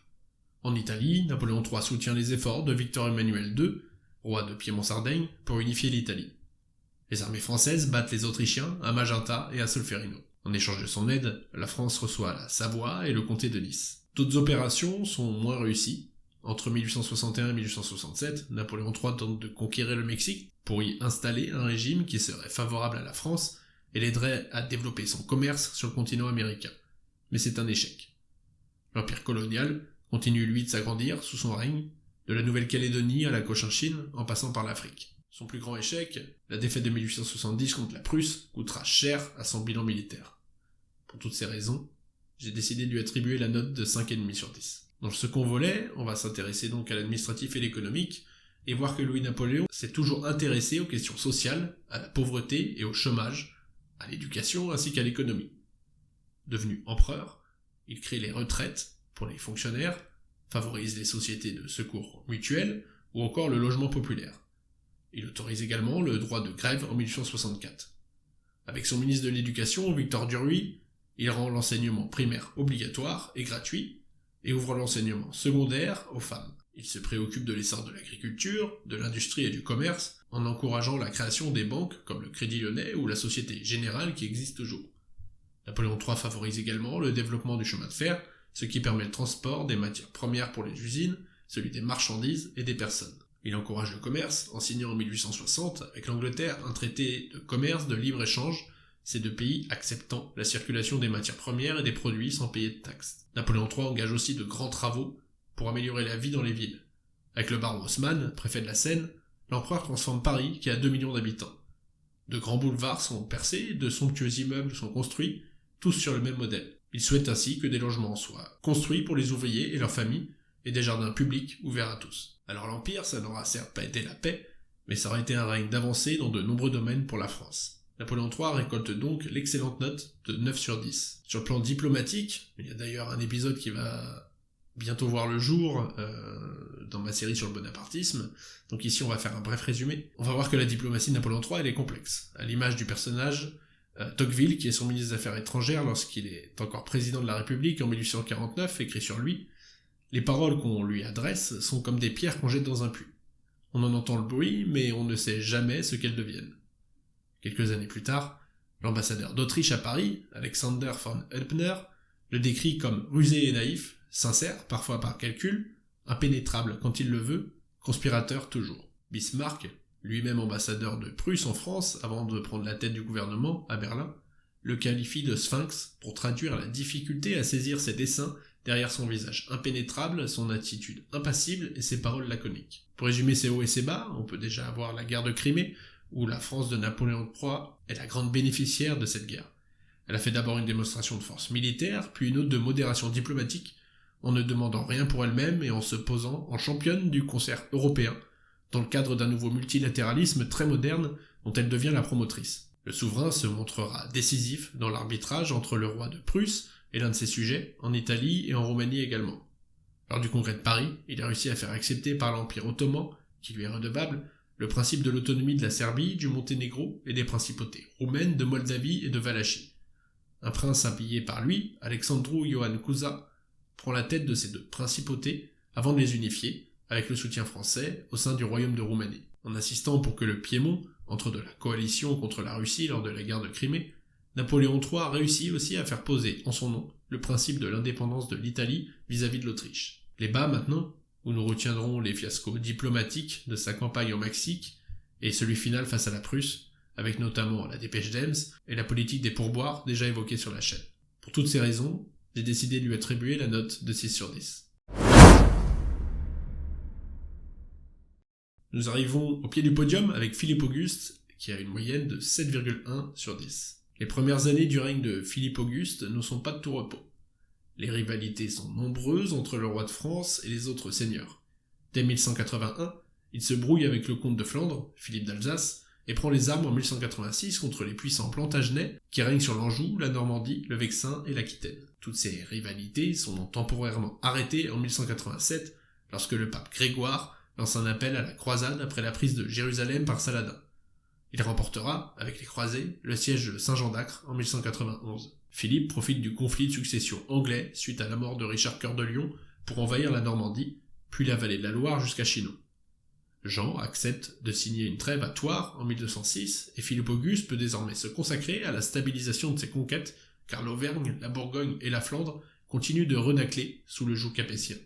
En Italie, Napoléon III soutient les efforts de Victor Emmanuel II, roi de Piémont-Sardaigne, pour unifier l'Italie. Les armées françaises battent les Autrichiens à Magenta et à Solferino. En échange de son aide, la France reçoit la Savoie et le comté de Nice. D'autres opérations sont moins réussies. Entre 1861 et 1867, Napoléon III tente de conquérir le Mexique pour y installer un régime qui serait favorable à la France et l'aiderait à développer son commerce sur le continent américain. Mais c'est un échec. L'empire colonial continue lui de s'agrandir sous son règne, de la Nouvelle-Calédonie à la Cochinchine en passant par l'Afrique. Son plus grand échec, la défaite de 1870 contre la Prusse, coûtera cher à son bilan militaire. Pour toutes ces raisons, j'ai décidé de lui attribuer la note de 5,5 sur 10. Dans le second volet, on va s'intéresser donc à l'administratif et l'économique, et voir que Louis-Napoléon s'est toujours intéressé aux questions sociales, à la pauvreté et au chômage, à l'éducation ainsi qu'à l'économie. Devenu empereur, il crée les retraites pour les fonctionnaires, favorise les sociétés de secours mutuels ou encore le logement populaire. Il autorise également le droit de grève en 1864. Avec son ministre de l'Éducation, Victor Duruy, il rend l'enseignement primaire obligatoire et gratuit, et ouvre l'enseignement secondaire aux femmes. Il se préoccupe de l'essor de l'agriculture, de l'industrie et du commerce, en encourageant la création des banques comme le Crédit Lyonnais ou la Société Générale qui existe toujours. Napoléon III favorise également le développement du chemin de fer, ce qui permet le transport des matières premières pour les usines, celui des marchandises et des personnes. Il encourage le commerce en signant en 1860 avec l'Angleterre un traité de commerce de libre-échange, ces deux pays acceptant la circulation des matières premières et des produits sans payer de taxes. Napoléon III engage aussi de grands travaux pour améliorer la vie dans les villes. Avec le baron Haussmann, préfet de la Seine, l'empereur transforme Paris qui a 2 millions d'habitants. De grands boulevards sont percés, de somptueux immeubles sont construits, tous sur le même modèle. Il souhaite ainsi que des logements soient construits pour les ouvriers et leurs familles, et des jardins publics ouverts à tous. Alors l'Empire, ça n'aura certes pas été la paix, mais ça aurait été un règne d'avancée dans de nombreux domaines pour la France. Napoléon III récolte donc l'excellente note de 9 sur 10. Sur le plan diplomatique, il y a d'ailleurs un épisode qui va bientôt voir le jour dans ma série sur le bonapartisme, donc ici on va faire un bref résumé. On va voir que la diplomatie de Napoléon III elle est complexe, à l'image du personnage Tocqueville, qui est son ministre des Affaires étrangères lorsqu'il est encore président de la République en 1849, écrit sur lui. Les paroles qu'on lui adresse sont comme des pierres qu'on jette dans un puits. On en entend le bruit, mais on ne sait jamais ce qu'elles deviennent. Quelques années plus tard, l'ambassadeur d'Autriche à Paris, Alexander von Hübner, le décrit comme rusé et naïf, sincère, parfois par calcul, impénétrable quand il le veut, conspirateur toujours. Bismarck, lui-même ambassadeur de Prusse en France avant de prendre la tête du gouvernement à Berlin, le qualifie de sphinx pour traduire la difficulté à saisir ses desseins derrière son visage impénétrable, son attitude impassible et ses paroles laconiques. Pour résumer ses hauts et ses bas, on peut déjà avoir la guerre de Crimée, où la France de Napoléon III est la grande bénéficiaire de cette guerre. Elle a fait d'abord une démonstration de force militaire, puis une autre de modération diplomatique, en ne demandant rien pour elle-même et en se posant en championne du concert européen, dans le cadre d'un nouveau multilatéralisme très moderne dont elle devient la promotrice. Le souverain se montrera décisif dans l'arbitrage entre le roi de Prusse et l'un de ses sujets, en Italie et en Roumanie également. Lors du congrès de Paris, il a réussi à faire accepter par l'Empire ottoman, qui lui est redevable, le principe de l'autonomie de la Serbie, du Monténégro et des principautés roumaines de Moldavie et de Valachie. Un prince habillé par lui, Alexandru Ioan Cuza, prend la tête de ces deux principautés avant de les unifier, avec le soutien français, au sein du royaume de Roumanie. En insistant pour que le Piémont entre de la coalition contre la Russie lors de la guerre de Crimée, Napoléon III réussit aussi à faire poser en son nom le principe de l'indépendance de l'Italie vis-à-vis de l'Autriche. Les bas maintenant, où nous retiendrons les fiascos diplomatiques de sa campagne au Mexique et celui final face à la Prusse, avec notamment la dépêche d'Ems et la politique des pourboires déjà évoquée sur la chaîne. Pour toutes ces raisons, j'ai décidé de lui attribuer la note de 6 sur 10. Nous arrivons au pied du podium avec Philippe Auguste, qui a une moyenne de 7,1 sur 10. Les premières années du règne de Philippe Auguste ne sont pas de tout repos. Les rivalités sont nombreuses entre le roi de France et les autres seigneurs. Dès 1181, il se brouille avec le comte de Flandre, Philippe d'Alsace, et prend les armes en 1186 contre les puissants Plantagenets qui règnent sur l'Anjou, la Normandie, le Vexin et l'Aquitaine. Toutes ces rivalités sont temporairement arrêtées en 1187 lorsque le pape Grégoire lance un appel à la croisade après la prise de Jérusalem par Saladin. Il remportera, avec les croisés, le siège de Saint-Jean d'Acre en 1191. Philippe profite du conflit de succession anglais suite à la mort de Richard Cœur de Lion pour envahir la Normandie, puis la vallée de la Loire jusqu'à Chinon. Jean accepte de signer une trêve à Thouars en 1206 et Philippe Auguste peut désormais se consacrer à la stabilisation de ses conquêtes car l'Auvergne, la Bourgogne et la Flandre continuent de renâcler sous le joug capétien.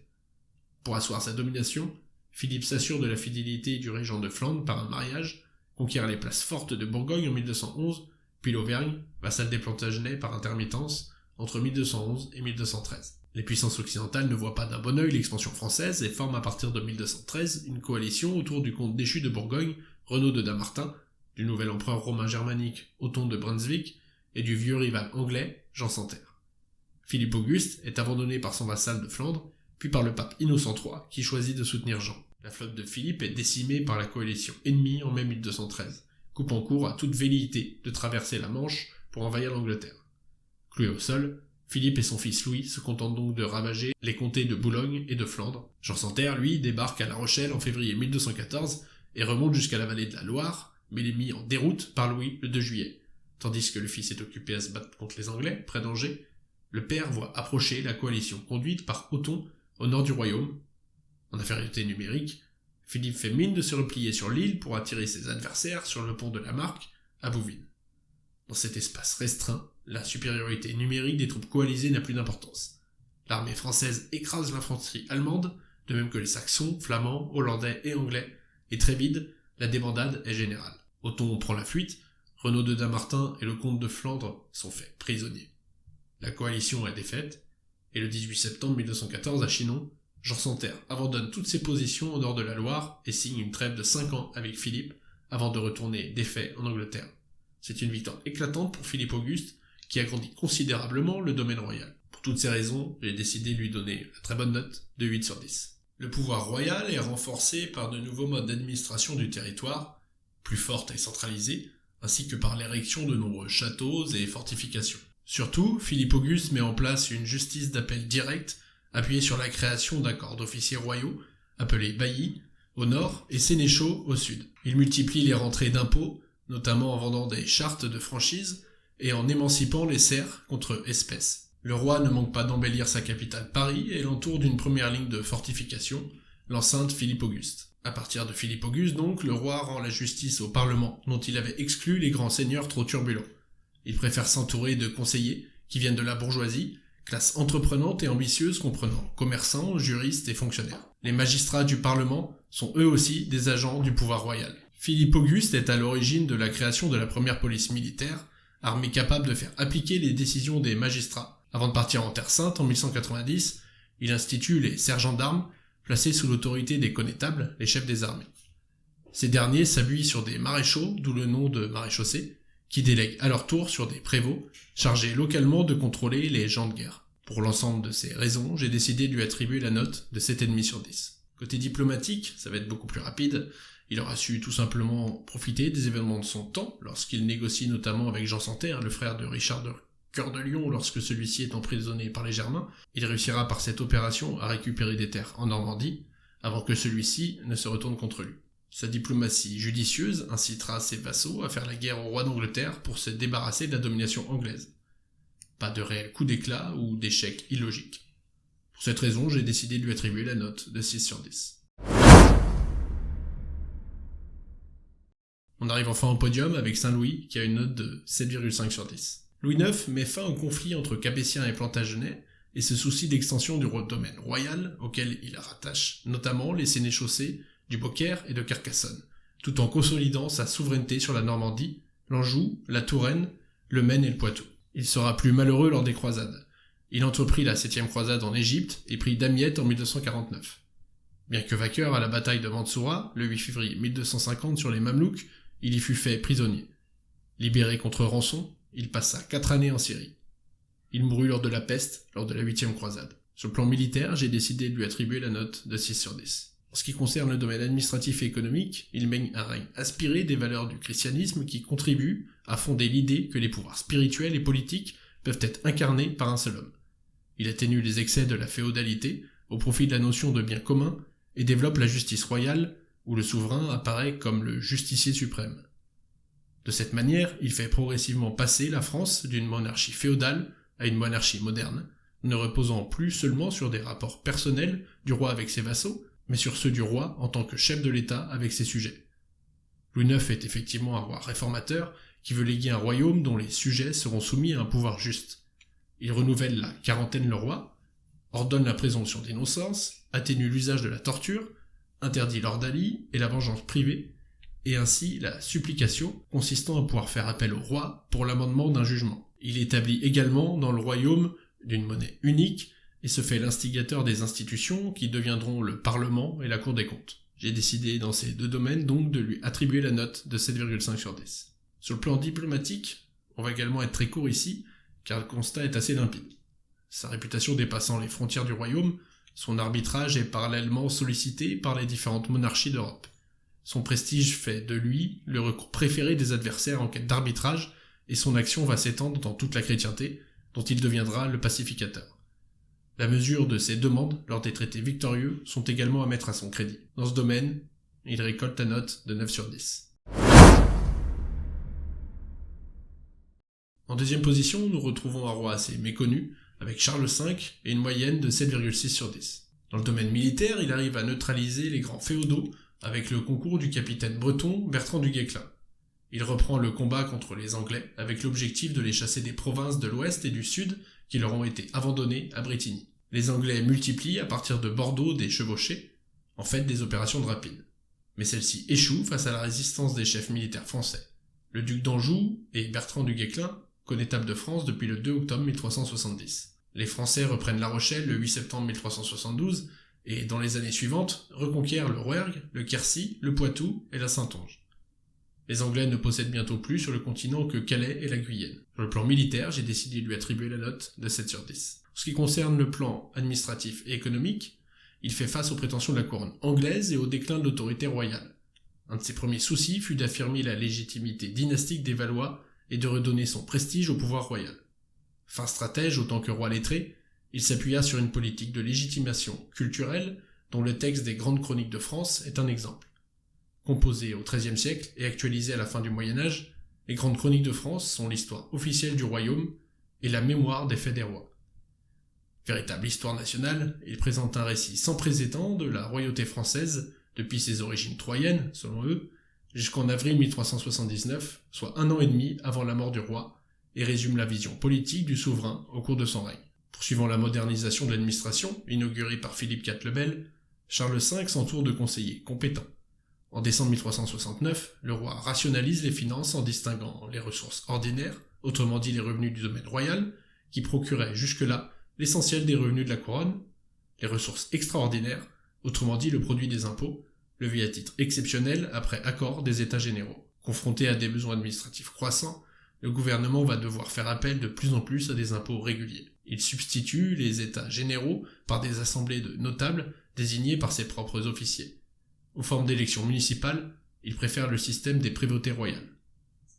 Pour asseoir sa domination, Philippe s'assure de la fidélité du régent de Flandre par un mariage, conquiert les places fortes de Bourgogne en 1211, puis l'Auvergne, vassale des Plantagenets par intermittence, entre 1211 et 1213. Les puissances occidentales ne voient pas d'un bon œil l'expansion française et forment à partir de 1213 une coalition autour du comte déchu de Bourgogne, Renaud de Dampmartin, du nouvel empereur romain germanique Othon de Brunswick et du vieux rival anglais Jean sans Terre. Philippe Auguste est abandonné par son vassal de Flandre, puis par le pape Innocent III qui choisit de soutenir Jean. La flotte de Philippe est décimée par la coalition ennemie en mai 1213, coupant court à toute velléité de traverser la Manche pour envahir l'Angleterre. Cloué au sol, Philippe et son fils Louis se contentent donc de ravager les comtés de Boulogne et de Flandre. Jean sans Terre, lui, débarque à La Rochelle en février 1214 et remonte jusqu'à la vallée de la Loire, mais il est mis en déroute par Louis le 2 juillet. Tandis que le fils est occupé à se battre contre les Anglais, près d'Angers, le père voit approcher la coalition conduite par Othon au nord du royaume. En infériorité numérique, Philippe fait mine de se replier sur l'île pour attirer ses adversaires sur le pont de la Marque, à Bouvines. Dans cet espace restreint, la supériorité numérique des troupes coalisées n'a plus d'importance. L'armée française écrase l'infanterie allemande, de même que les Saxons, Flamands, Hollandais et Anglais, et très vite, la débandade est générale. Othon prend la fuite, Renaud de Dampmartin et le comte de Flandre sont faits prisonniers. La coalition est défaite, et le 18 septembre 1214 à Chinon, Jean sans Terre abandonne toutes ses positions au nord de la Loire et signe une trêve de 5 ans avec Philippe avant de retourner défait en Angleterre. C'est une victoire éclatante pour Philippe Auguste qui agrandit considérablement le domaine royal. Pour toutes ces raisons, j'ai décidé de lui donner la très bonne note de 8 sur 10. Le pouvoir royal est renforcé par de nouveaux modes d'administration du territoire, plus fortes et centralisées, ainsi que par l'érection de nombreux châteaux et fortifications. Surtout, Philippe Auguste met en place une justice d'appel directe appuyée sur la création d'un corps d'officiers royaux, appelés baillis, au nord et sénéchaux au sud. Il multiplie les rentrées d'impôts, notamment en vendant des chartes de franchise et en émancipant les serfs contre espèces. Le roi ne manque pas d'embellir sa capitale Paris et l'entoure d'une première ligne de fortification, l'enceinte Philippe Auguste. À partir de Philippe Auguste donc, le roi rend la justice au Parlement, dont il avait exclu les grands seigneurs trop turbulents. Il préfère s'entourer de conseillers qui viennent de la bourgeoisie, classe entreprenante et ambitieuse comprenant commerçants, juristes et fonctionnaires. Les magistrats du Parlement sont eux aussi des agents du pouvoir royal. Philippe Auguste est à l'origine de la création de la première police militaire, armée capable de faire appliquer les décisions des magistrats. Avant de partir en Terre Sainte en 1190, il institue les sergents d'armes, placés sous l'autorité des connétables, les chefs des armées. Ces derniers s'appuient sur des maréchaux, d'où le nom de maréchaussée, qui délèguent à leur tour sur des prévôts, chargés localement de contrôler les gens de guerre. Pour l'ensemble de ces raisons, j'ai décidé de lui attribuer la note de 7,5 sur 10. Côté diplomatique, ça va être beaucoup plus rapide, il aura su tout simplement profiter des événements de son temps, lorsqu'il négocie notamment avec Jean sans Terre, le frère de Richard de Cœur de Lion, lorsque celui-ci est emprisonné par les Germains. Il réussira par cette opération à récupérer des terres en Normandie, avant que celui-ci ne se retourne contre lui. Sa diplomatie judicieuse incitera ses vassaux à faire la guerre au roi d'Angleterre pour se débarrasser de la domination anglaise. Pas de réel coup d'éclat ou d'échec illogique. Pour cette raison, j'ai décidé de lui attribuer la note de 6 sur 10. On arrive enfin au podium avec Saint-Louis qui a une note de 7,5 sur 10. Louis IX met fin au conflit entre Capétiens et Plantagenets et se soucie d'extension du domaine royal auquel il rattache notamment les sénéchaussées du Beaucaire et de Carcassonne, tout en consolidant sa souveraineté sur la Normandie, l'Anjou, la Touraine, le Maine et le Poitou. Il sera plus malheureux lors des croisades. Il entreprit la 7e croisade en Égypte et prit Damiette en 1249. Bien que vainqueur à la bataille de Mansoura, le 8 février 1250 sur les Mamelouks, il y fut fait prisonnier. Libéré contre rançon, il passa 4 années en Syrie. Il mourut lors de la peste, lors de la 8e croisade. Sur le plan militaire, j'ai décidé de lui attribuer la note de 6 sur 10. En ce qui concerne le domaine administratif et économique, il mène un règne inspiré des valeurs du christianisme qui contribuent à fonder l'idée que les pouvoirs spirituels et politiques peuvent être incarnés par un seul homme. Il atténue les excès de la féodalité au profit de la notion de bien commun et développe la justice royale où le souverain apparaît comme le justicier suprême. De cette manière, il fait progressivement passer la France d'une monarchie féodale à une monarchie moderne, ne reposant plus seulement sur des rapports personnels du roi avec ses vassaux, mais sur ceux du roi en tant que chef de l'État avec ses sujets. Louis IX est effectivement un roi réformateur qui veut léguer un royaume dont les sujets seront soumis à un pouvoir juste. Il renouvelle la quarantaine le roi, ordonne la présomption d'innocence, atténue l'usage de la torture, interdit l'ordalie et la vengeance privée, et ainsi la supplication, consistant à pouvoir faire appel au roi pour l'amendement d'un jugement. Il établit également dans le royaume d'une monnaie unique, et se fait l'instigateur des institutions qui deviendront le Parlement et la Cour des comptes. J'ai décidé dans ces deux domaines donc de lui attribuer la note de 7,5 sur 10. Sur le plan diplomatique, on va également être très court ici, car le constat est assez limpide. Sa réputation dépassant les frontières du royaume, son arbitrage est parallèlement sollicité par les différentes monarchies d'Europe. Son prestige fait de lui le recours préféré des adversaires en quête d'arbitrage, et son action va s'étendre dans toute la chrétienté, dont il deviendra le pacificateur. La mesure de ses demandes lors des traités victorieux sont également à mettre à son crédit. Dans ce domaine, il récolte la note de 9 sur 10. En deuxième position, nous retrouvons un roi assez méconnu, avec Charles V et une moyenne de 7,6 sur 10. Dans le domaine militaire, il arrive à neutraliser les grands féodaux avec le concours du capitaine breton Bertrand du Guesclin. Il reprend le combat contre les Anglais avec l'objectif de les chasser des provinces de l'ouest et du sud qui leur ont été abandonnées à Brétigny. Les Anglais multiplient à partir de Bordeaux des chevauchés, en fait des opérations de rapine. Mais celles-ci échouent face à la résistance des chefs militaires français. Le duc d'Anjou et Bertrand du Guesclin, connétable de France depuis le 2 octobre 1370. Les Français reprennent La Rochelle le 8 septembre 1372 et, dans les années suivantes, reconquièrent le Rouergue, le Quercy, le Poitou et la Saintonge. Les Anglais ne possèdent bientôt plus sur le continent que Calais et la Guyenne. Sur le plan militaire, j'ai décidé de lui attribuer la note de 7 sur 10. En ce qui concerne le plan administratif et économique, il fait face aux prétentions de la couronne anglaise et au déclin de l'autorité royale. Un de ses premiers soucis fut d'affirmer la légitimité dynastique des Valois et de redonner son prestige au pouvoir royal. Fin stratège autant que roi lettré, il s'appuya sur une politique de légitimation culturelle dont le texte des Grandes Chroniques de France est un exemple. Composé au XIIIe siècle et actualisé à la fin du Moyen-Âge, les Grandes Chroniques de France sont l'histoire officielle du royaume et la mémoire des faits des rois. Véritable histoire nationale, il présente un récit sans précédent de la royauté française depuis ses origines troyennes, selon eux, jusqu'en avril 1379, soit 1 an et demi avant la mort du roi, et résume la vision politique du souverain au cours de son règne. Poursuivant la modernisation de l'administration, inaugurée par Philippe IV le Bel, Charles V s'entoure de conseillers compétents. En décembre 1369, le roi rationalise les finances en distinguant les ressources ordinaires, autrement dit les revenus du domaine royal, qui procuraient jusque-là l'essentiel des revenus de la couronne, les ressources extraordinaires, autrement dit le produit des impôts, levé à titre exceptionnel après accord des États généraux. Confronté à des besoins administratifs croissants, le gouvernement va devoir faire appel de plus en plus à des impôts réguliers. Il substitue les États généraux par des assemblées de notables désignés par ses propres officiers. Aux formes d'élections municipales, il préfère le système des prévôtés royales.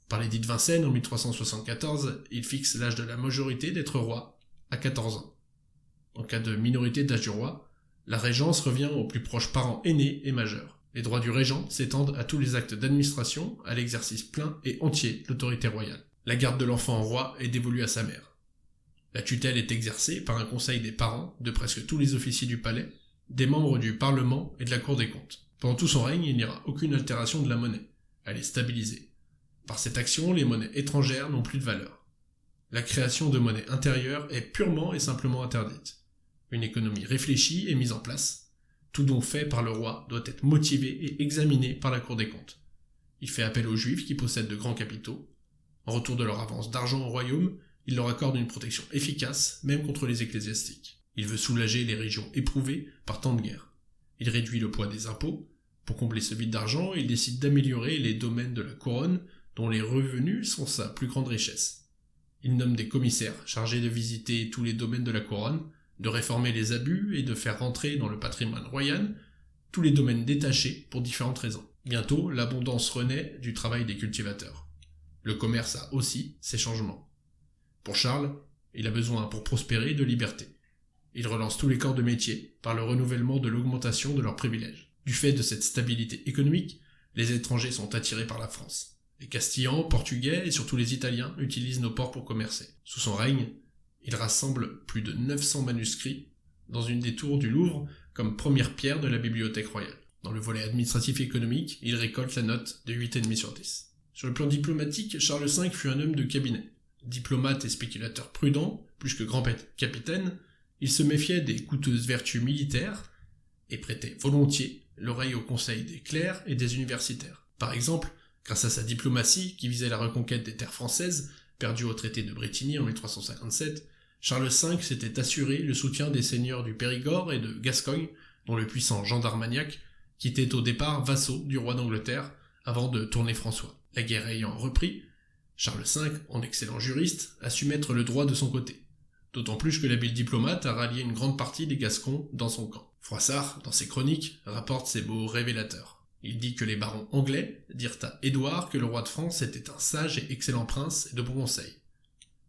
Par l'édit de Vincennes en 1374, il fixe l'âge de la majorité d'être roi à 14 ans. En cas de minorité d'âge du roi, la régence revient aux plus proches parents aînés et majeurs. Les droits du régent s'étendent à tous les actes d'administration, à l'exercice plein et entier de l'autorité royale. La garde de l'enfant roi est dévolue à sa mère. La tutelle est exercée par un conseil des parents de presque tous les officiers du palais, des membres du Parlement et de la Cour des comptes. Pendant tout son règne, il n'y aura aucune altération de la monnaie. Elle est stabilisée. Par cette action, les monnaies étrangères n'ont plus de valeur. La création de monnaie intérieure est purement et simplement interdite. Une économie réfléchie est mise en place. Tout don fait par le roi doit être motivé et examiné par la Cour des comptes. Il fait appel aux Juifs qui possèdent de grands capitaux. En retour de leur avance d'argent au royaume, il leur accorde une protection efficace, même contre les ecclésiastiques. Il veut soulager les régions éprouvées par tant de guerres. Il réduit le poids des impôts. Pour combler ce vide d'argent, il décide d'améliorer les domaines de la couronne, dont les revenus sont sa plus grande richesse. Il nomme des commissaires chargés de visiter tous les domaines de la couronne, de réformer les abus et de faire rentrer dans le patrimoine royal tous les domaines détachés pour différentes raisons. Bientôt, l'abondance renaît du travail des cultivateurs. Le commerce a aussi ses changements. Pour Charles, il a besoin pour prospérer de liberté. Il relance tous les corps de métier par le renouvellement de l'augmentation de leurs privilèges. Du fait de cette stabilité économique, les étrangers sont attirés par la France. Les Castillans, Portugais et surtout les Italiens utilisent nos ports pour commercer. Sous son règne, il rassemble plus de 900 manuscrits dans une des tours du Louvre comme première pierre de la bibliothèque royale. Dans le volet administratif et économique, il récolte la note de 8,5 sur 10. Sur le plan diplomatique, Charles V fut un homme de cabinet. Diplomate et spéculateur prudent, plus que grand capitaine, il se méfiait des coûteuses vertus militaires et prêtait volontiers l'oreille aux conseils des clercs et des universitaires. Par exemple, grâce à sa diplomatie qui visait la reconquête des terres françaises, perdues au traité de Brétigny en 1357, Charles V s'était assuré le soutien des seigneurs du Périgord et de Gascogne, dont le puissant Jean d'Armagnac, qui étaient au départ vassaux du roi d'Angleterre avant de tourner François. La guerre ayant repris, Charles V, en excellent juriste, a su mettre le droit de son côté. D'autant plus que l'habile diplomate a rallié une grande partie des Gascons dans son camp. Froissart, dans ses chroniques, rapporte ces mots révélateurs. Il dit que les barons anglais dirent à Édouard que le roi de France était un sage et excellent prince et de bon conseil.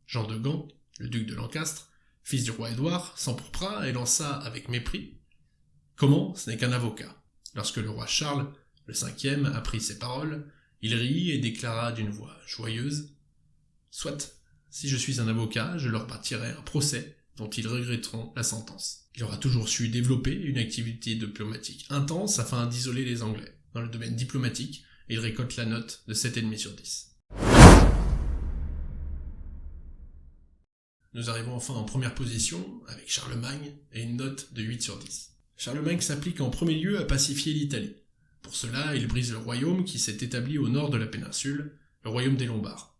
Jean de Gand, le duc de Lancastre, fils du roi Édouard, s'empourpra et lança avec mépris « Comment, ce n'est qu'un avocat ?» Lorsque le roi Charles, le cinquième, apprit ces paroles, il rit et déclara d'une voix joyeuse « Soit, si je suis un avocat, je leur bâtirai un procès dont ils regretteront la sentence. » Il aura toujours su développer une activité diplomatique intense afin d'isoler les Anglais. Dans le domaine diplomatique, il récolte la note de 7,5 sur 10. Nous arrivons enfin en première position, avec Charlemagne, et une note de 8 sur 10. Charlemagne s'applique en premier lieu à pacifier l'Italie. Pour cela, il brise le royaume qui s'est établi au nord de la péninsule, le royaume des Lombards.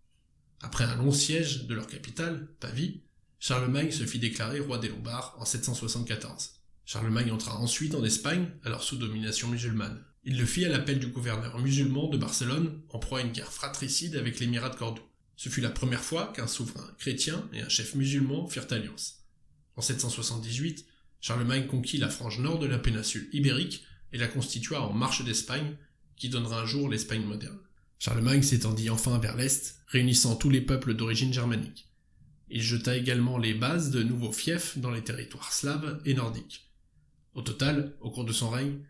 Après un long siège de leur capitale, Pavie, Charlemagne se fit déclarer roi des Lombards en 774. Charlemagne entra ensuite en Espagne, alors sous domination musulmane. Il le fit à l'appel du gouverneur musulman de Barcelone, en proie à une guerre fratricide avec l'émirat de Cordoue. Ce fut la première fois qu'un souverain chrétien et un chef musulman firent alliance. En 778, Charlemagne conquit la frange nord de la péninsule ibérique et la constitua en marche d'Espagne, qui donnera un jour l'Espagne moderne. Charlemagne s'étendit enfin vers l'est, réunissant tous les peuples d'origine germanique. Il jeta également les bases de nouveaux fiefs dans les territoires slaves et nordiques. Au total, au cours de son règne,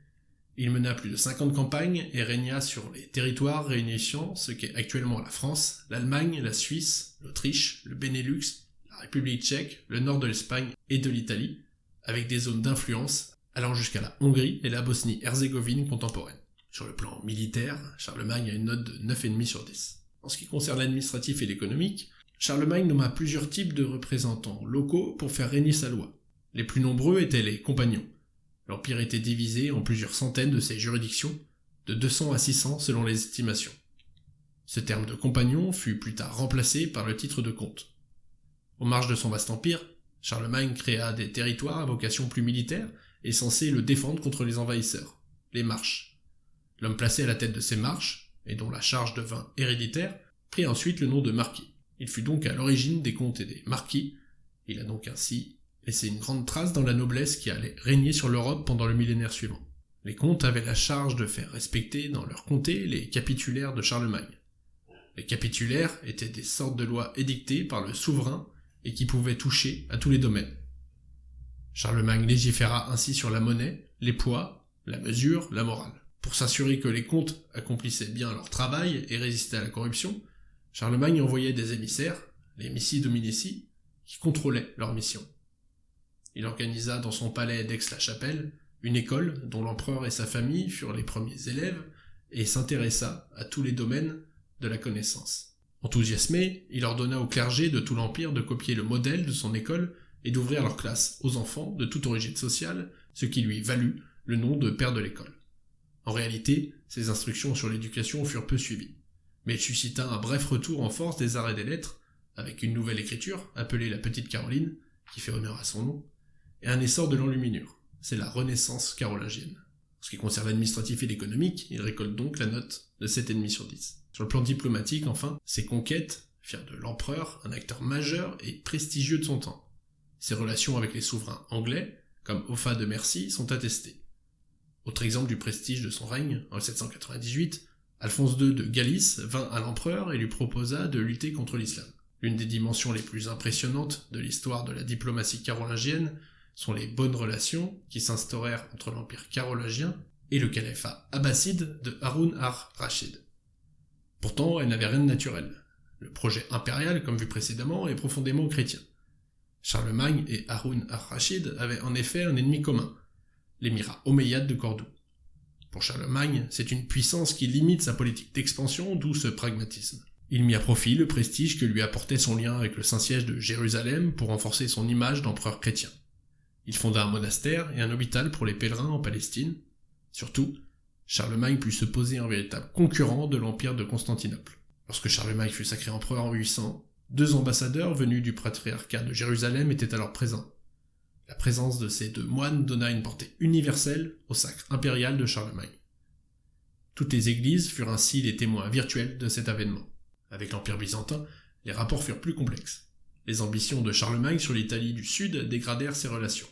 il mena plus de 50 campagnes et régna sur les territoires réunissant ce qu'est actuellement la France, l'Allemagne, la Suisse, l'Autriche, le Benelux, la République tchèque, le nord de l'Espagne et de l'Italie, avec des zones d'influence allant jusqu'à la Hongrie et la Bosnie-Herzégovine contemporaine. Sur le plan militaire, Charlemagne a une note de 9,5 sur 10. En ce qui concerne l'administratif et l'économique, Charlemagne nomma plusieurs types de représentants locaux pour faire régner sa loi. Les plus nombreux étaient les compagnons. L'empire était divisé en plusieurs centaines de ces juridictions, de 200 à 600 selon les estimations. Ce terme de compagnon fut plus tard remplacé par le titre de comte. Aux marges de son vaste empire, Charlemagne créa des territoires à vocation plus militaire et censés le défendre contre les envahisseurs, les marches. L'homme placé à la tête de ces marches, et dont la charge devint héréditaire, prit ensuite le nom de marquis. Il fut donc à l'origine des comtes et des marquis. Il a donc ainsi laissé une grande trace dans la noblesse qui allait régner sur l'Europe pendant le millénaire suivant. Les comtes avaient la charge de faire respecter dans leur comté les capitulaires de Charlemagne. Les capitulaires étaient des sortes de lois édictées par le souverain et qui pouvaient toucher à tous les domaines. Charlemagne légiféra ainsi sur la monnaie, les poids, la mesure, la morale. Pour s'assurer que les comtes accomplissaient bien leur travail et résistaient à la corruption, Charlemagne envoyait des émissaires, les missi dominici, qui contrôlaient leur mission. Il organisa dans son palais d'Aix-la-Chapelle une école dont l'empereur et sa famille furent les premiers élèves et s'intéressa à tous les domaines de la connaissance. Enthousiasmé, il ordonna au clergé de tout l'Empire de copier le modèle de son école et d'ouvrir leurs classes aux enfants de toute origine sociale, ce qui lui valut le nom de père de l'école. En réalité, ses instructions sur l'éducation furent peu suivies, mais il suscita un bref retour en force des arts et des lettres, avec une nouvelle écriture, appelée la Petite Caroline, qui fait honneur à son nom, et un essor de l'enluminure, c'est la Renaissance carolingienne. En ce qui concerne l'administratif et l'économique, il récolte donc la note de 7,5 sur 10. Sur le plan diplomatique, enfin, ses conquêtes firent de l'empereur un acteur majeur et prestigieux de son temps. Ses relations avec les souverains anglais, comme Offa de Mercie, sont attestées. Autre exemple du prestige de son règne, en 798, Alphonse II de Galice vint à l'empereur et lui proposa de lutter contre l'islam. L'une des dimensions les plus impressionnantes de l'histoire de la diplomatie carolingienne sont les bonnes relations qui s'instaurèrent entre l'empire carolingien et le califat abbasside de Haroun ar-Rachid. Pourtant, elle n'avait rien de naturel. Le projet impérial, comme vu précédemment, est profondément chrétien. Charlemagne et Haroun ar-Rachid avaient en effet un ennemi commun, l'émirat omeyyade de Cordoue. Pour Charlemagne, c'est une puissance qui limite sa politique d'expansion, d'où ce pragmatisme. Il mit à profit le prestige que lui apportait son lien avec le Saint-Siège de Jérusalem pour renforcer son image d'empereur chrétien. Il fonda un monastère et un hôpital pour les pèlerins en Palestine. Surtout, Charlemagne put se poser un véritable concurrent de l'empire de Constantinople. Lorsque Charlemagne fut sacré empereur en 800, 2 ambassadeurs venus du patriarcat de Jérusalem étaient alors présents. La présence de ces 2 moines donna une portée universelle au sacre impérial de Charlemagne. Toutes les églises furent ainsi les témoins virtuels de cet avènement. Avec l'Empire byzantin, les rapports furent plus complexes. Les ambitions de Charlemagne sur l'Italie du Sud dégradèrent ses relations.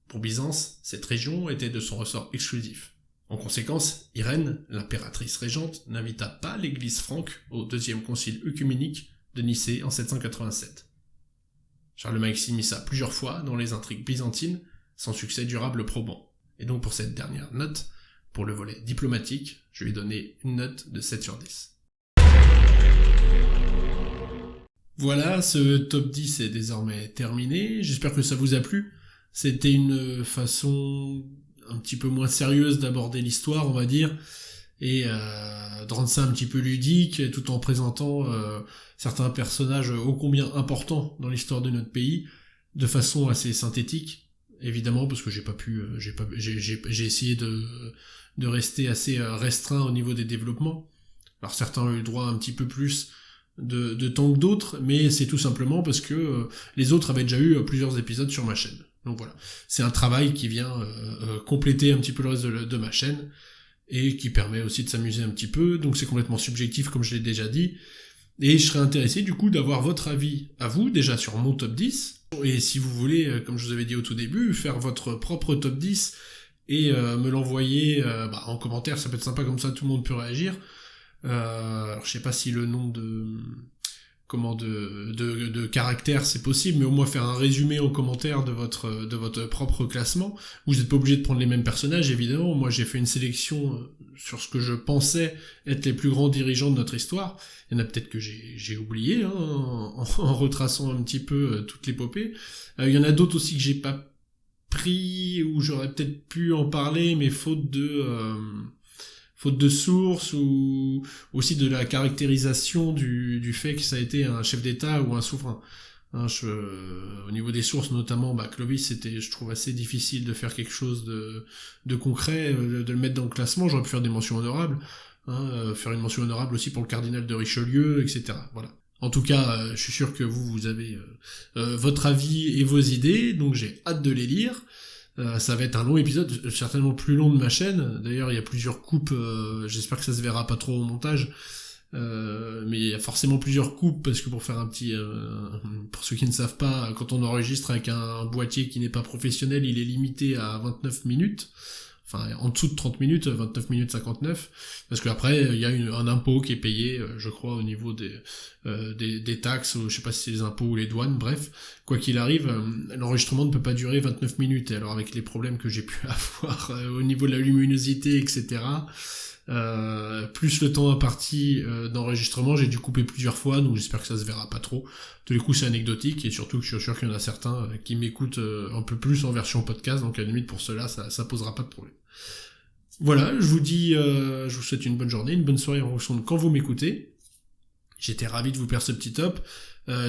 Pour Byzance, cette région était de son ressort exclusif. En conséquence, Irène, l'impératrice régente, n'invita pas l'église franque au 2e concile œcuménique de Nicée en 787. Charlemagne s'immisça plusieurs fois dans les intrigues byzantines, sans succès durable probant. Et donc pour cette dernière note, pour le volet diplomatique, je lui ai donné une note de 7 sur 10. Voilà, ce top 10 est désormais terminé, j'espère que ça vous a plu. C'était une façon un petit peu moins sérieuse d'aborder l'histoire, on va dire, et de rendre ça un petit peu ludique, tout en présentant certains personnages ô combien importants dans l'histoire de notre pays, de façon assez synthétique, évidemment, parce que j'ai essayé de rester assez restreint au niveau des développements. Alors certains ont eu droit à un petit peu plus de temps que d'autres, mais c'est tout simplement parce que les autres avaient déjà eu plusieurs épisodes sur ma chaîne. Donc voilà, c'est un travail qui vient compléter un petit peu le reste de ma chaîne, et qui permet aussi de s'amuser un petit peu, donc c'est complètement subjectif comme je l'ai déjà dit, et je serais intéressé du coup d'avoir votre avis à vous, déjà sur mon top 10, et si vous voulez, comme je vous avais dit au tout début, faire votre propre top 10, et me l'envoyer en commentaire, ça peut être sympa, comme ça tout le monde peut réagir. Alors je sais pas si le nombre de caractères c'est possible, mais au moins faire un résumé en commentaire de votre propre classement. Vous n'êtes pas obligé de prendre les mêmes personnages, évidemment. Moi j'ai fait une sélection sur ce que je pensais être les plus grands dirigeants de notre histoire. Il y en a peut-être que j'ai oublié, en retraçant un petit peu toute l'épopée. Il y en a d'autres aussi que j'ai pas pris, ou j'aurais peut-être pu en parler, mais faute de sources, ou aussi de la caractérisation du fait que ça a été un chef d'État ou un souverain. Au niveau des sources notamment, Clovis, c'était, je trouve, assez difficile de faire quelque chose de concret, de le mettre dans le classement. J'aurais pu faire des mentions honorables, faire une mention honorable aussi pour le cardinal de Richelieu, etc. Voilà. En tout cas, je suis sûr que vous avez votre avis et vos idées, donc j'ai hâte de les lire. Ça va être un long épisode, certainement plus long de ma chaîne. D'ailleurs, il y a plusieurs coupes, j'espère que ça se verra pas trop au montage. Mais il y a forcément plusieurs coupes, parce que pour faire un petit... pour ceux qui ne savent pas, quand on enregistre avec un boîtier qui n'est pas professionnel, il est limité à 29 minutes. Enfin, en dessous de 30 minutes, 29 minutes 59, parce qu'après, il y a un impôt qui est payé, je crois, au niveau des taxes, ou je sais pas si c'est les impôts ou les douanes, bref. Quoi qu'il arrive, l'enregistrement ne peut pas durer 29 minutes, et alors avec les problèmes que j'ai pu avoir au niveau de la luminosité, etc., plus le temps imparti d'enregistrement, j'ai dû couper plusieurs fois, donc j'espère que ça se verra pas trop. Tous les coups c'est anecdotique, et surtout que je suis sûr qu'il y en a certains qui m'écoutent un peu plus en version podcast, donc à la limite pour cela ça posera pas de problème. Voilà, je vous souhaite une bonne journée, une bonne soirée en fonction de quand vous m'écoutez. J'étais ravi de vous faire ce petit top.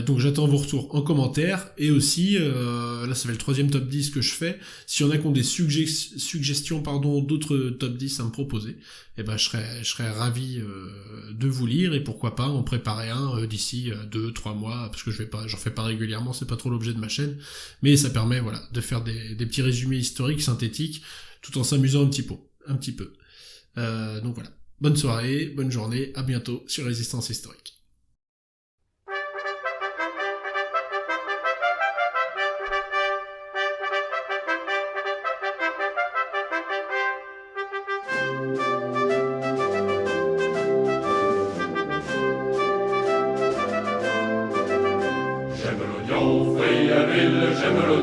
Donc j'attends vos retours en commentaire, et aussi là ça fait le 3e top 10 que je fais. Si y en a qui ont des suggestions d'autres top 10 à me proposer, je serais ravi de vous lire, et pourquoi pas en préparer un d'ici 2-3 mois, parce que j'en fais pas régulièrement, c'est pas trop l'objet de ma chaîne, mais ça permet de faire des petits résumés historiques synthétiques tout en s'amusant un petit peu. Donc voilà, bonne soirée, bonne journée, à bientôt sur Résistance Historique. J'aime l'oignon, frit à l'huile, j'aime l'oignon.